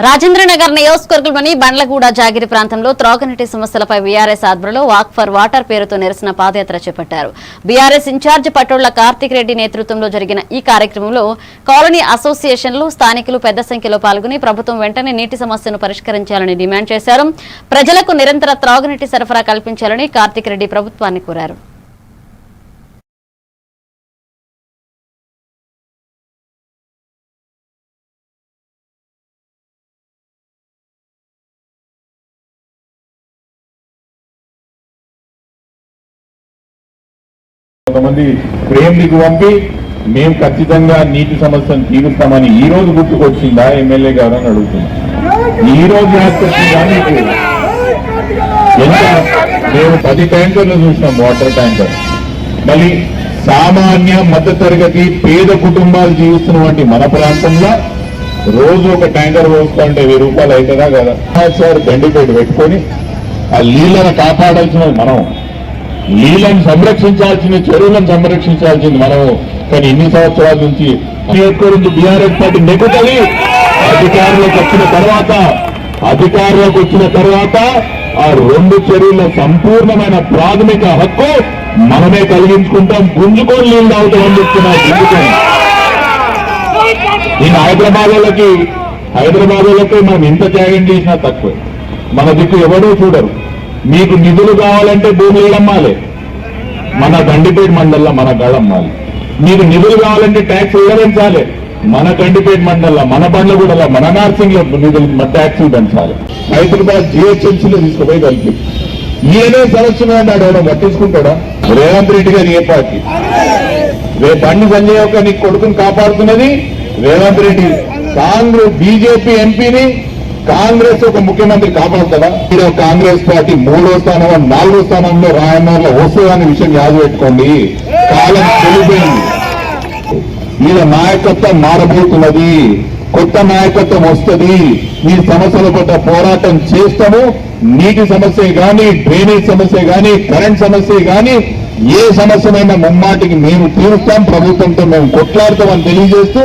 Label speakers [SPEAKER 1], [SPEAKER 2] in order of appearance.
[SPEAKER 1] రాజేంద్రనగర్ నియోజకవర్గంలోని బండ్లగూడ జాగిరి ప్రాంతంలో త్రాగునీటి సమస్యలపై బీఆర్ఎస్ ఆధ్వర్యంలో వాక్ ఫర్ వాటర్ పేరుతో నిరసన పాదయాత్ర చేపట్టారు. బీఆర్ఎస్ ఇన్ఛార్జ్ పటోళ్ల కార్తిక్ రెడ్డి నేతృత్వంలో జరిగిన ఈ కార్యక్రమంలో కాలనీ అసోసియేషన్లు, స్థానికులు పెద్ద సంఖ్యలో పాల్గొని ప్రభుత్వం వెంటనే నీటి సమస్యను పరిష్కరించాలని డిమాండ్ చేశారు. ప్రజలకు నిరంతర త్రాగునీటి సరఫరా కల్పించాలని కార్తిక్ రెడ్డి ప్రభుత్వాన్ని కోరారు.
[SPEAKER 2] కొంతమంది ప్రేమికు పంపి మేము ఖచ్చితంగా నీటి సమస్యను తీరుస్తామని ఈ రోజు గుర్తుకొచ్చిందా ఎమ్మెల్యే గారు అని అడుగుతున్నాం. ఈ రోజు గుర్తుకొచ్చిందా మీకు? మేము 10 ట్యాంకర్లు చూసినాం, వాటర్ ట్యాంకర్. మళ్ళీ సామాన్య మధ్యతరగతి పేద కుటుంబాలు జీవిస్తున్నటువంటి మన ప్రాంతంలో రోజు ఒక ట్యాంకర్ పోసుకుంటే 1000 రూపాయలు అవుతుందా కదా? సార్ గండిపేట పెట్టుకొని ఆ నీళ్లను కాపాడాల్సిన మనం, నీళ్లను సంరక్షించాల్సింది, చెరువులను సంరక్షించాల్సింది మనము. కానీ ఇన్ని సంవత్సరాల నుంచి బీఆర్ఎస్ పార్టీ నెగ్గుతుంది. అధికారంలోకి వచ్చిన తర్వాత ఆ 2 చెరువుల సంపూర్ణమైన ప్రాథమిక హక్కు మనమే కలిగించుకుంటాం. గుంజుకొని నీళ్లు తాగుతామని చెప్తున్నారు. నేను హైదరాబాద్ వాళ్ళకి మనం ఇంత త్యాగం చేసినా తక్కువ. మన దిక్కు ఎవడూ చూడరు. మీకు నిధులు కావాలంటే భూములు అమ్మాలి, మన గండిపేట మండలంలో మన గడమ్మాలి. మీకు నిధులు కావాలంటే ట్యాక్స్ పెంచాలి, మన గండిపేట మండలంలో, మన బండ్లగూడలో, మన నార్సింగ్లో నిధులు ట్యాక్సులు పెంచాలి. హైదరాబాద్ జిహెచ్ఎంసీలో తీసుకుపోయి కలిపి ఈయనే సమస్య అన్నాడు. ఎవడో పట్టించుకుంటాడా? రేవంత్ రెడ్డి గారు ఏ పార్టీ? రేపు బండి సంజయ్ యొక్క నీ కొడుకుని కాపాడుతున్నది రేవంత్ రెడ్డి. కాంగ్రెస్ బీజేపీ ఎంపీని కాంగ్రెస్ ఒక ముఖ్యమంత్రి కాపాడుతాడా? కాంగ్రెస్ పార్టీ 3వ స్థానంలో 4వ స్థానంలో రాయన్నర్లో వస్తుందనే విషయం యాద పెట్టుకోండి. కాలం తెలిపోయింది. ఈయన నాయకత్వం మారబోతున్నది, కొత్త నాయకత్వం వస్తుంది. ఈ సమస్యల పట్ల పోరాటం చేస్తాము. నీటి సమస్య కానీ, డ్రైనేజ్ సమస్య కానీ, కరెంట్ సమస్య కానీ, ఏ సమస్యనైనా ముమ్మాటికి మేము తీరుస్తాం. ప్రభుత్వంతో మేము కొట్లాడతామని తెలియజేస్తూ